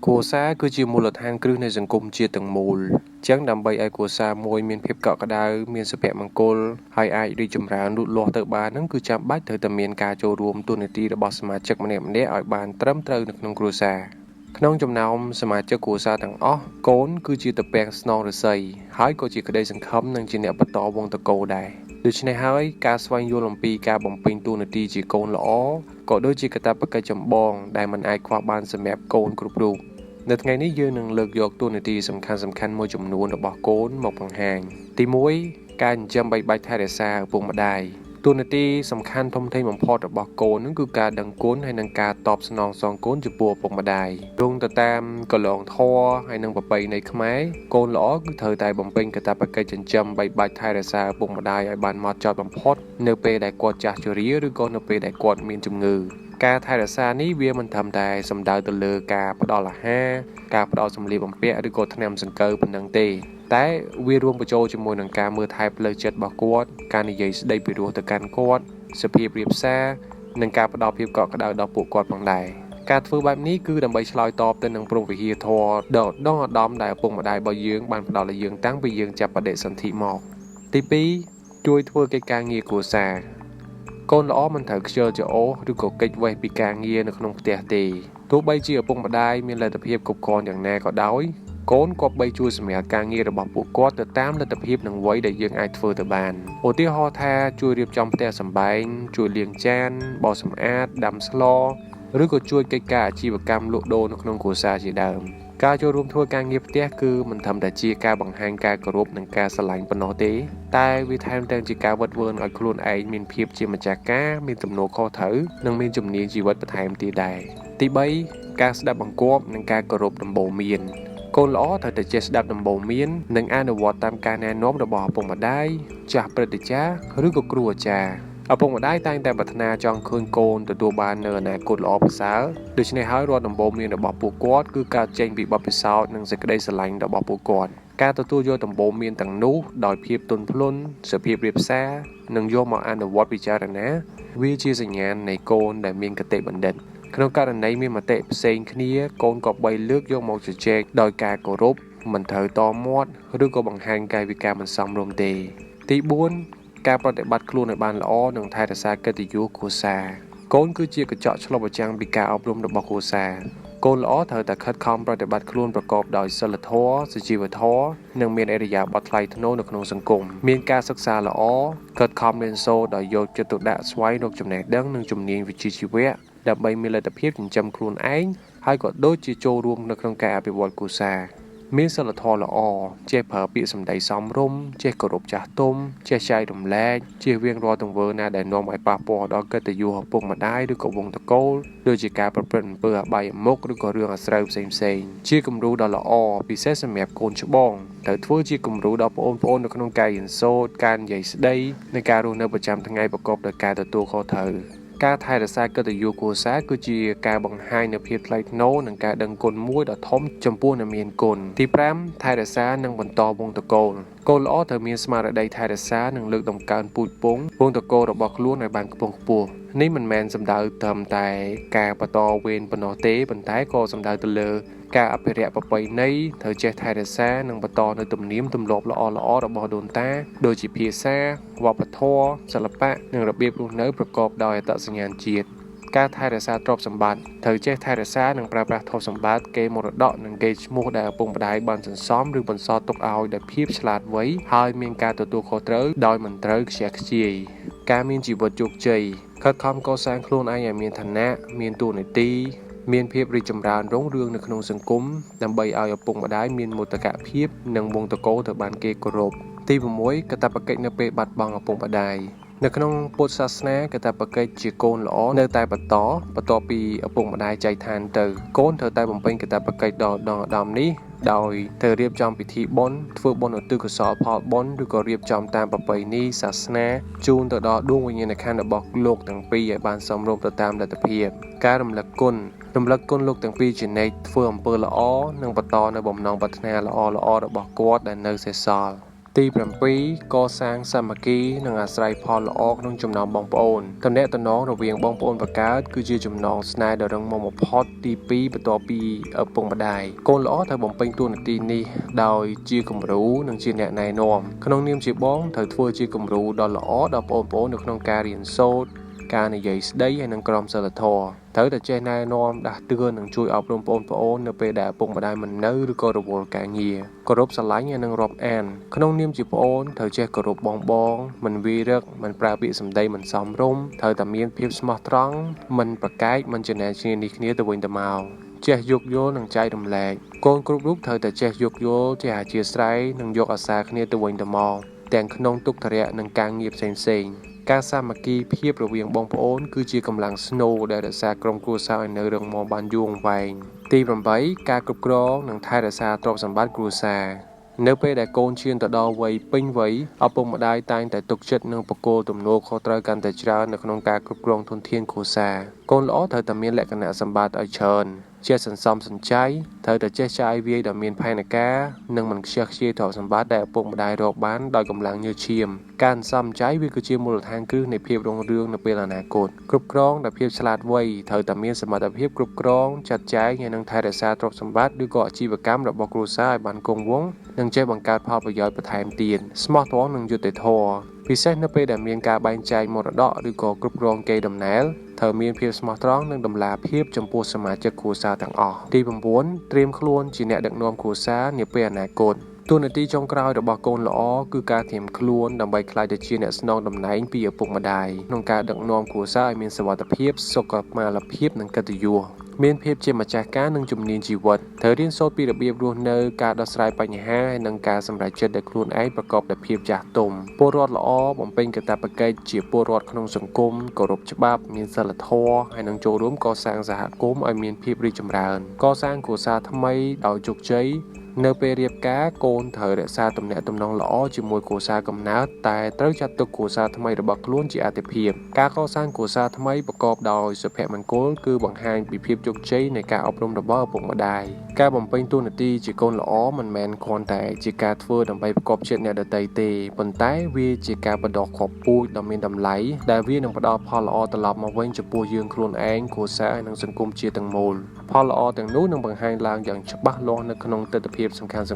គ្រួសារគឺជាមូលដ្ឋានគ្រឹះនៃសង្គមជាតិទាំងមូលចឹងដើម្បីឲ្យគ្រួសារមួយមានភាពកក់ក្ដៅមានសុភមង្គលហើយអាចរីកចម្រើនលូតលាស់ទៅបានហ្នឹងគឺចាំបាច់ត្រូវតែមានការចូលរួមទូនាទីរបស់សមាជិកម្នាក់ៗឲ្យបានត្រឹមត្រូវនៅក្នុងគ្រួសារក្នុងចំណោមសមាជិកគ្រួសារទាំងអស់កូនគឺជាត្រពាំងស្នងឫស្សីហើយក៏ជាក្តីសង្ឃឹមនិងជាអ្នកបន្តវង្សត្រកូលដែរដូច្នេះហើយការស្វែងយល់អំពីការបំពេញតួនាទីជាកូនល្អក៏ដូចជាកាតព្វកិច្ចចម្បងដែលមិនអាចខ្វះបានសម្រាប់កូនគ្រប់រូបនៅថ្ងៃនេះយើងនឹងលើកយកតួនាទីសំខាន់មួយចំនួនរបស់កូនមកបង្ហាញទី1ការចិញ្ចឹមបីបាច់ថែរក្សាឪពុកម្ដាយតួនាទីសំខាន់ធំធេងបំផុតរបស់កូននឹងគឺការដឹងគុណហើយនិងការតបស្នងសងគុណចំពោះឪពុកម្ដាយយោងទៅតាមកលងធម៌ហើយនិងប្រពៃណីខ្មែរកូនល្អគឺត្រូវតែបំពេញកាតព្វកិច្ចចិញ្ចឹមបីបាច់ថែរក្សាឪពុកម្ដាយឲ្យបានហ្មត់ចត់បំផុតនៅពេលដែលគាត់ចាស់ជរាឬក៏នៅពេលដែលគាត់មានជំងឺការថែរក្សានេះវាមិនត្រឹមតែសំដៅទៅលើការផ្ដល់អាហារការផ្ដល់សម្លៀកបំពាក់ឬក៏ថ្នាំសង្កូវប៉ុណ្ណឹងទេតែវារួមបញ្ចូលជាមួយនឹងការមើលថែផ្លូវចិត្តរបស់គាត់ការនិយាយស្ដីពីរោះទៅកាន់គាត់សភាពរៀបសារនិងការផ្ដល់ភាពកក់ក្ដៅដល់ពួកគាត់ផងដែរការធ្វើបែបនេះគឺដើម្បីឆ្លើយតបទៅនឹងព្រហ្មវិហារធម៌ដ៏ឧត្តមដែលឪពុកម្ដាយរបស់យើងបានផ្ដល់ឲ្យយើងតាំងពីយើងចាប់បដិសន្ធិមកទី2ជួយធ្វើកិច្ចការងារគ្រួសារកូនល្អមិនត្រូវខ្ជិលច្រអូសឬក៏គេចវេះពីការងារនៅក្នុងផ្ទះទេទោះបីជាឪពុកម្ដាយមានលទ្ធភាពគ្រប់គ្រាន់យ៉ាងណាក៏ដោយកូនគប្បីជួយសម្រាប់ការងាររបស់ពួកគាត់ទៅតាមលទ្ធភាពនិងវ័យដែលយើងអាចធ្វើទៅបានឧទាហរណ៍ថាជួយរៀបចំផ្ទះសម្បែងជួយលាងចានបោសសម្អាតដាំស្លឬក៏ជួយកិច្ចការអាជីវកម្មលក់ដូរនៅក្នុងគ្រួសារជាដើមការចូលរួមធ្វើការងារផ្ទះគឺមិនត្រឹមតែជាការបង្ហាញការគោរពនិងការស្រឡាញ់ប៉ុណ្ណោះទេតែវាថែមទាំងជាការវឹកវើឲ្យខ្លួនឯងមានភាពជាម្ចាស់ការមានទំនួលខុសត្រូវនិងមានជំនាញជីវិតបន្ថែមទៀតដែរទី3ការស្ដាប់បង្គាប់និងការគោរពដំបូន្មានកូនល្អត្រូវតែចេះស្ដាប់ដំបូន្មាននិងអនុវត្តតាមការណែនាំរបស់ឪពុកម្ដាយចាស់ព្រឹទ្ធាចារ្យឬក៏គ្រូអាចារ្យឪពុកម្ដាយតែងតែប្រាថ្នាចង់ឃើញកូនទទួលបាននូវអនាគតល្អប្រសើរដូច្នេះហើយរាល់ដំបូន្មានរបស់ពួកគាត់គឺកើតចេញពីបទពិសោធន៍និងសេចក្តីស្រឡាញ់របស់ពួកគាត់ការទទួលយកដំបូន្មានទាំងនោះដោយភាពទន់ភ្លន់សភាពរាបសារនិងយកមកអនុវត្តពិចារណាវាជាសញ្ញាណនៃកូនដែលមានគតិបណ្ឌិតក្នុងករណីមានមតិផ្សេងគ្នាកូនក៏បីលើកយកមកជជែកដោយការគោរពមិនត្រូវតមាត់ឬក៏បង្ហាញកាយវិការមិនសមរម្យទេទី4ការប្រតិបត្តិខ្លួនឲ្យបានល្អនិងថែរក្សាកិត្តិយសគ្រួសារកូនគឺជាកញ្ចក់ឆ្លុះបញ្ចាំងពីការអប់រំរបស់គ្រួសារកូនល្អត្រូវតែខិតខំប្រតិបត្តិខ្លួនប្រកបដោយសីលធម៌សុជីវធម៌និងមានឥរិយាបថថ្លៃថ្នូរនៅក្នុងសង្គមមានការសិក្សាល្អខិតខំរៀនសូត្រដោយយកចិត្តទុកដាក់ស្វែងរកចំណេះដឹងនិងជំនាញវិជ្ជាជីវៈដើម្បីមានលទ្ធភាពចិញ្ចឹមខ្លួនឯងហើយក៏ដូចជាចូលរួមនៅក្នុងការអភិវឌ្ឍគ្រួសារមានសីលធម៌ល្អចេះប្រើពាក្យសម្ដីសមរម្យចេះគោរពចាស់ទុំចេះចែករំលែកជៀសវាងរាល់ទង្វើណាដែលនាំឲ្យប៉ះពាល់ដល់កិត្តិយសឪពុកម្ដាយឬក៏វង្សត្រកូលដូចជាការប្រព្រឹត្តអំពើអបាយមុខឬក៏រឿងអាស្រូវផ្សេងៗជាគំរូដ៏ល្អពិសេសសម្រាប់កូនច្បងត្រូវធ្វើជាគំរូដល់ប្អូនៗនៅក្នុងការរៀនសូត្រការនិយាយស្ដីនិងការរស់នៅប្រចាំថ្ងៃប្រកបដោយការទទួលខុសត្រូវការថែរក្សាកិត្តិយសគ្រួសារគឺជាការបង្ហាញនូវភាពថ្លៃថ្នូរនិងការដឹងគុណមួយដ៏ធំចំពោះអ្នកមានគុណទី5ថែរក្សានិងបន្តវង្សត្រកូលកូនល្អត្រូវមានស្មារតីថែរក្សានិងលើកតម្កើងពូជពង្សវង្សត្រកូលរបស់ខ្លួនឲ្យបានខ្ពង់ខ្ពស់នេះមិនមែនសំដៅត្រឹមតែការបន្តវេនប៉ុណ្ណោះទេប៉ុន្តែក៏សំដៅទៅលើការអភិរក្សប្រពៃណីត្រូវចេះថែរក្សានិងបន្តនៅទំនៀមទម្លាប់ល្អៗរបស់ដូនតាដូចជាភាសាវប្បធម៌សិល្បៈនិងរបៀបរស់នៅប្រកបដោយអត្តសញ្ញាណជាតិការថែរក្សាទ្រព្យសម្បត្តិត្រូវចេះថែរក្សានិងប្រើប្រាស់ទ្រព្យសម្បត្តិកេរមរតកនិងកេរ្តិ៍ឈ្មោះដែលឪពុកម្ដាយបានសន្សំឬបន្សល់ទុកឲ្យដោយភាពឆ្លាតវៃហើយមានការទទួលខុសត្រូវដោយមិនត្រូវខ្ជះខ្ជាយការមានជីវិតជោគជ័យខិតខំកសាងខ្លួនឯងឲ្យមានឋានៈមានតួនាទីមានភាពរីកចម្រើនរុងរឿងនៅក្នុងសង្គមដើម្បីឲ្យឪពុកម្ដាយមានមោទកភាពនិងវង្សត្រកូលទៅបានគេគោរពទី6កាតព្វកិច្ចនៅពេលបាត់បង់ឪពុកម្ដាយនៅក្នុងពុទ្ធសាសនាកាតព្វកិច្ចជាកូនល្អនៅតែបន្តបន្ទាប់ពីឪពុកម្ដាយចែកឋានទៅកូនត្រូវតែបំពេញកាតព្វកិច្ចដ៏ឧត្តមនេះដោយត្រូវរៀបចំពិធីបុណ្យធ្វើបុណ្យឧទ្ទិសកុសលផលបុណ្យឬក៏រៀបចំតាមប្រពៃណីសាសនាជូនទៅដល់ដួងវិញ្ញាណក្ខន្ធរបស់លោកទាំងពីរឲ្យបានសមរម្យទៅតាមលទ្ធភាពការរំលឹកគុណលោកទាំងពីរជានិច្ចធ្វើអំពើល្អនិងបន្តនៅបំណងប្រាថ្នាល្អរបស់គាត់ដែលនៅសេសសល់ ទី7កសាងសាមគ្គីនិងអាស្រ័យផលល្អក្នុងចំណោមបងប្អូនតំណែងតំណងរវាងបងប្អូនបង្កើតគឺជាចំណងស្នេហ៍ដ៏រឹងមាំបំផុតទី2បន្ទាប់ពីឪពុកម្ដាយកូនល្អត្រូវបំពេញតួនាទីនេះដោយជាគំរូនិងជាអ្នកណែនាំក្នុងនាមជាបងត្រូវធ្វើជាគំរូដ៏ល្អដល់បងប្អូននៅក្នុងការរៀនសូត្រការនិយាយស្ដីហើយនិងក្រមសីលធម៌ត្រូវតែចេះណែនាំដាស់តឿននិងជួយអប់រំបងប្អូននៅពេលដែលឪពុកម្ដាយមិននៅឬក៏រវល់ការងារគោរពស្រឡាញ់ហើយនិងរាប់អានក្នុងនាមជាប្អូនត្រូវចេះគោរពបងមិនវាយរឹកមិនប្រើពាក្យសម្ដីមិនសមរម្យត្រូវតែមានភាពស្មោះត្រង់មិនប្រកែកមិនចំណែនឈ្នានីសគ្នាទៅវិញទៅមកចេះយោគយល់និងចែករំលែកកូនគ្រប់រូបត្រូវតែចេះយោគយល់ចេះអធ្យាស្រ័យនិងយកអាសារគ្នាទៅវិញទៅមកទាំងក្នុងទុក្ខធរៈនិងការងារផ្សេងៗការសាមគ្គីភាពរវាងបងប្អូនគឺជាកម្លាំងស្នូលដែលរក្សាក្រុមគ្រួសារឲ្យនៅរឹងមាំបានយូរអង្វែងទី8ការគ្រប់គ្រងនិងថែរក្សាទ្រព្យសម្បត្តិគ្រួសារនៅពេលដែលកូនឈានទៅដល់វ័យពេញវ័យឪពុកម្ដាយតែងតែទុកចិត្តនិងបកគោលទំនួលខុសត្រូវកាន់តែច្រើននៅក្នុងការគ្រប់គ្រងធនធានគ្រួសារកូនល្អត្រូវតែមានលក្ខណៈសម្បត្តិឲ្យច្រើនចេះសន្សំសំចៃត្រូវតែចេះចាយវាយដោយមានផែនការនិងមិនខ្ជះខ្ជាយទ្រព្យសម្បត្តិដែលឪពុកម្ដាយរកបានដោយកម្លាំងញើសឈាមការសន្សំសំចៃវាគឺជាមូលដ្ឋានគ្រឹះនៃភាពរុងរឿងនៅពេលអនាគតគ្រប់គ្រងដោយភាពឆ្លាតវៃត្រូវតែមានសមត្ថភាពគ្រប់គ្រងចាត់ចែងហើយនិងថែរក្សាទ្រព្យសម្បត្តិឬក៏អាជីវកម្មរបស់គ្រួសារឲ្យបានគង់វង្សនិងចេះបង្កើតផលប្រយោជន៍បន្ថែមទៀតស្មោះត្រង់និងយុត្តិធម៌ពិសេសនៅពេលដែលមានការបែងចែកមរតកឬក៏គ្រប់គ្រងកេរដំណែលត្រូវមានភាពស្មោះត្រង់និងតម្លាភាពចំពោះសមាជិកគ្រួសារទាំងអស់ទី9ត្រៀមខ្លួនជាអ្នកដឹកនាំគ្រួសារនាពេលអនាគតតួនាទីចុងក្រោយរបស់កូនល្អគឺការត្រៀមខ្លួនដើម្បីក្លាយទៅជាអ្នកស្នងតំណែងពីឪពុកម្ដាយក្នុងការដឹកនាំគ្រួសារឲ្យមានសុវត្ថិភាពសុខុមាលភាពនិងកិត្តិយសមានភាពជាម្ចាស់ការនិងជំនាញជីវិតត្រូវរៀនសូត្រពីរបៀបរស់នៅការដោះស្រាយបញ្ហាហើយនិងការសម្រេចចិត្តដោយខ្លួនឯងប្រកបដោយភាពចាស់ទុំពលរដ្ឋល្អបំពេញកាតព្វកិច្ចជាពលរដ្ឋក្នុងសង្គមគោរពច្បាប់មានសីលធម៌ហើយនិងចូលរួមកសាងសហគមន៍ឲ្យមានភាពរីកចម្រើនកសាងគ្រួសារថ្មីដោយជោគជ័យនៅពេលរៀបការកូនត្រូវរក្សាទំនាក់ទំនងល្អជាមួយគ្រួសារកំណើតតែត្រូវចាត់ទុកគ្រួសារថ្មីរបស់ខ្លួនជាអាទិភាពការកសាងគ្រួសារថ្មីប្រកបដោយសុភមង្គលគឺបង្ហាញពីភាពជោគជ័យនៃការអប់រំរបស់ឪពុកម្ដាយការបំពេញតួនាទីជាកូនល្អមិនមែនគ្រាន់តែជាការធ្វើដើម្បីប្រកបចិត្តអ្នកដទៃទេប៉ុន្តែវាជាការបណ្ដុះគ្រាប់ពូជដ៏មានតម្លៃដែលវានឹងផ្ដល់ផលល្អត្រឡប់មកវិញចំពោះយើងខ្លួនឯងគ្រួសារនិងសង្គមជាតិទាំងមូលផលល្អទាំងនោះនឹងបង្ហាញឡើងយ៉ាងច្បាស់លាស់នៅក្នុងទិដ្ឋភាពសំខាន់ៗ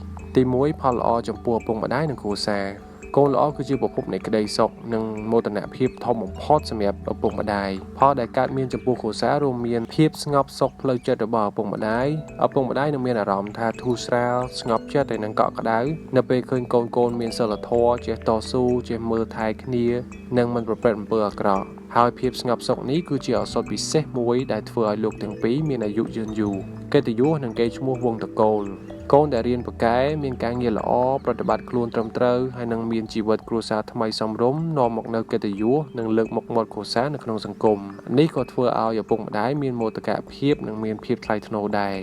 3ទី1ផលល្អចំពោះឪពុកម្ដាយនិងគ្រួសារកូនល្អគឺជាប្រភពនៃក្តីសុខនិងមោទនភាពធំបំផុតសម្រាប់ឪពុកម្ដាយផលដែលកើតមានចំពោះគ្រួសាររួមមានភាពស្ងប់សុខផ្លូវចិត្តរបស់ឪពុកម្ដាយនឹងមានអារម្មណ៍ថាធូរស្រាលស្ងប់ចិត្តហើយនឹងកក់ក្ដៅនៅពេលឃើញកូនមានសីលធម៌ចេះតស៊ូចេះមើលថែគ្នានិងមិនប្រព្រឹត្តអំពើអាក្រក់ហើយភាពស្ងប់សុខនេះគឺជាឱសថពិសេសមួយដែលធ្វើឲ្យលោកទាំងពីរមានអាយុយឺនយូរកិត្តិយសនិងកេរ្តិ៍ឈ្មោះវង្សត្រកូលកូនដែលរៀនពូកែមានការងារល្អប្រតិបត្តិខ្លួនត្រឹមត្រូវហើយនឹងមានជីវិតគ្រួសារថ្មីសមរម្យនាំមកនូវកិត្តិយសនិងលើកមុខមាត់គ្រួសារនៅក្នុងសង្គមនេះក៏ធ្វើឲ្យឪពុកម្ដាយមានមោទកភាពនិងមានភាពថ្លៃថ្នូរដែរ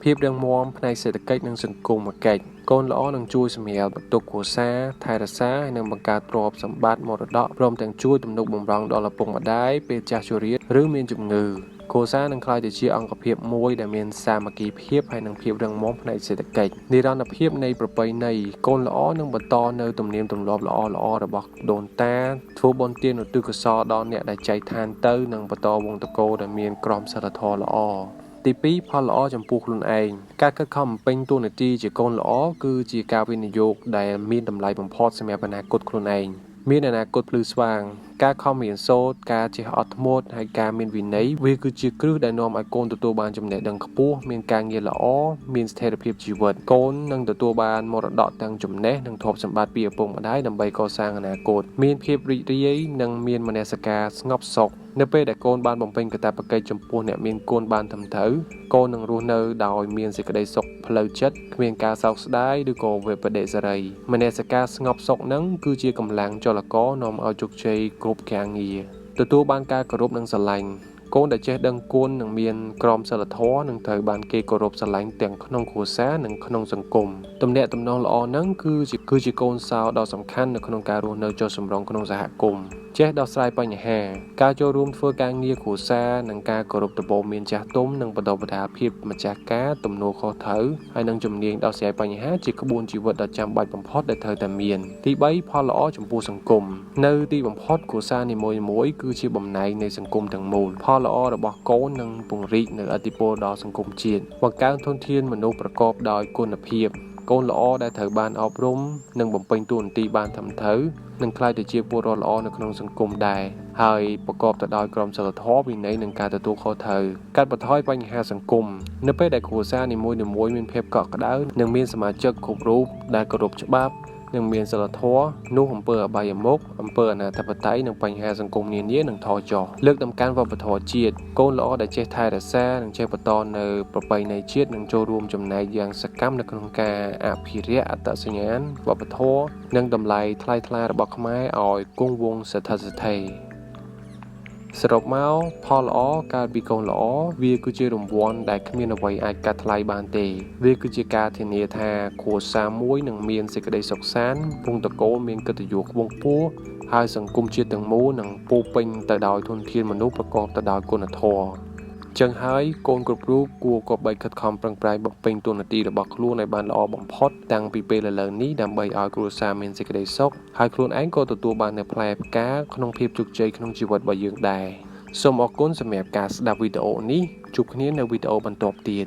ភាពរឹងមាំផ្នែកសេដ្ឋកិច្ចនិងសង្គមកិច្ចកូនល្អនឹងជួយសម្រាលបន្ទុកគ្រួសារថែរក្សាហើយនឹងបង្កើតទ្រព្យសម្បត្តិមរតកព្រមទាំងជួយទំនុកបម្រុងដល់ឪពុកម្ដាយពេលចាស់ជរាឬមានជំងឺគ្រួសារនឹងក្លាយទៅជាអង្គភាពមួយដែលមានសាមគ្គីភាពហើយនិងភាពរឹងមាំផ្នែកសេដ្ឋកិច្ចនិរន្តរភាពនៃប្រពៃណីកូនល្អនឹងបន្តនៅទំនៀមទម្លាប់ល្អរបស់ដូនតាធ្វើបុណ្យទានឧទ្ទិសកុសលដល់អ្នកដែលចែកឋានទៅនិងបន្តវង្សត្រកូលដែលមានក្រមសីលធម៌ល្អទី2ផលល្អចំពោះខ្លួនឯងការខិតខំបំពេញតួនាទីជាកូនល្អគឺជាការវិនិយោគដែលមានតម្លៃបំផុតសម្រាប់អនាគតខ្លួនឯងមានអនាគតភ្លឺស្វាងការខំរៀនសូត្រការចេះអត់ធ្មត់ហើយការមានវិន័យវាគឺជាគ្រឹះដែលនាំឲ្យកូនទទួលបានចំណេះដឹងខ្ពស់មានការងារល្អមានស្ថិរភាពជីវិតកូននឹងទទួលបានមរតកទាំងចំណេះនិងទ្រព្យសម្បត្តិពីឪពុកម្ដាយដើម្បីកសាងអនាគតមានភាពរីករាយនិងមានមនសិការស្ងប់សុខនៅពេលដែលកូនបានបំពេញកាតព្វកិច្ចចំពោះអ្នកមានគុណបានត្រឹមត្រូវកូននឹងរស់នៅដោយមានសេចក្តីសុខផ្លូវចិត្តគ្មានការសោកស្ដាយឬក៏វិបដិសារីមនសិការស្ងប់សុខនឹងគឺជាកម្លាំងចលករនាំឲ្យជោគជ័យគ្រប់ការងារទទួលបានការគោរពនិងស្រឡាញ់កូនដែលចេះដឹងគុណនិងមានក្រមសីលធម៌នឹងត្រូវបានគេគោរពស្រឡាញ់ទាំងក្នុងគ្រួសារនិងក្នុងសង្គមទំនាក់ទំនងល្អនឹងគឺជាកូនសោដ៏សំខាន់នៅក្នុងការរស់នៅចុះសម្រុងក្នុងសហគមន៍ ចេះដោះស្រាយបញ្ហាការចូលរួមធ្វើការងារគ្រួសារនិងការគោរពដំបូន្មានចាស់ទុំនិងបន្តបណ្ដាភាពម្ចាស់ការទំនួលខុសត្រូវហើយនឹងជំនាញដោះស្រាយបញ្ហាជាក្បួនជីវិតដ៏ចាំបាច់បំផុតដែលត្រូវតែមានទី3ផលល្អចំពោះសង្គមនៅទីបំផុតគ្រួសារនីមួយៗគឺជាបំណែកនៃសង្គមទាំងមូលផលល្អរបស់កូននឹងពង្រីកនូវឥទ្ធិពលដល់សង្គមជាតិបង្កើនធនធានមនុស្សប្រកបដោយគុណភាពកូនល្អដែលត្រូវបានអប់រំនិងបំពេញតួនាទីបានត្រឹមត្រូវនឹងក្លាយទៅជាពលរដ្ឋល្អនៅក្នុងសង្គមដែរហើយប្រកបទៅដោយក្រមសីលធម៌វិន័យនិងការទទួលខុសត្រូវកាត់បន្ថយបញ្ហាសង្គមនៅពេលដែលគ្រួសារនីមួយៗមានភាពកក់ក្ដៅនិងមានសមាជិកគ្រប់រូបដែលគោរពច្បាប់និងមានសីលធម៌នោះអំពើអបាយមុខអំពើអនាធិបតេយ្យនិងបញ្ហាសង្គមនានានឹងថយចុះលើកតម្កើងវប្បធម៌ជាតិកូនល្អដែលចេះថែរក្សានិងចេះបន្តនៅប្រពៃណីជាតិនិងចូលរួមចំណែកយ៉ាងសកម្មនៅក្នុងការអភិរក្សអត្តសញ្ញាណវប្បធម៌និងតម្លៃថ្លៃថ្លារបស់ខ្មែរឲ្យគង់វង្សស្ថិតស្ថេរសរុបមកផលល្អកើតពីកូនល្អវាគឺជារង្វាន់ដែលគ្មានអ្វីអាចកាត់ថ្លៃបានទេវាគឺជាការធានាថាគ្រួសារមួយនឹងមានសេចក្តីសុខសាន្តវង្សត្រកូលមានកិត្តិយសខ្ពង់ខ្ពស់ហើយសង្គមជាតិទាំងមូលនឹងពោរពេញទៅដោយធនធានមនុស្សប្រកបទៅដោយគុណធម៌ចឹងហើយកូនគ្រប់រូបគួរគប្បីខិតខំប្រឹងប្រែងបំពេញតួនាទីរបស់ខ្លួនឲ្យបានល្អបំផុតតាំងពីពេលឥឡូវនេះដើម្បីឲ្យគ្រួសារមានសេចក្តីសុខហើយខ្លួនឯងក៏ទទួលបាននូវផ្លែផ្កាក្នុងភាពជោគជ័យក្នុងជីវិតរបស់យើងដែរសូមអរគុណសម្រាប់ការស្ដាប់វីដេអូនេះជួបគ្នានៅវីដេអូបន្ទាប់ទៀត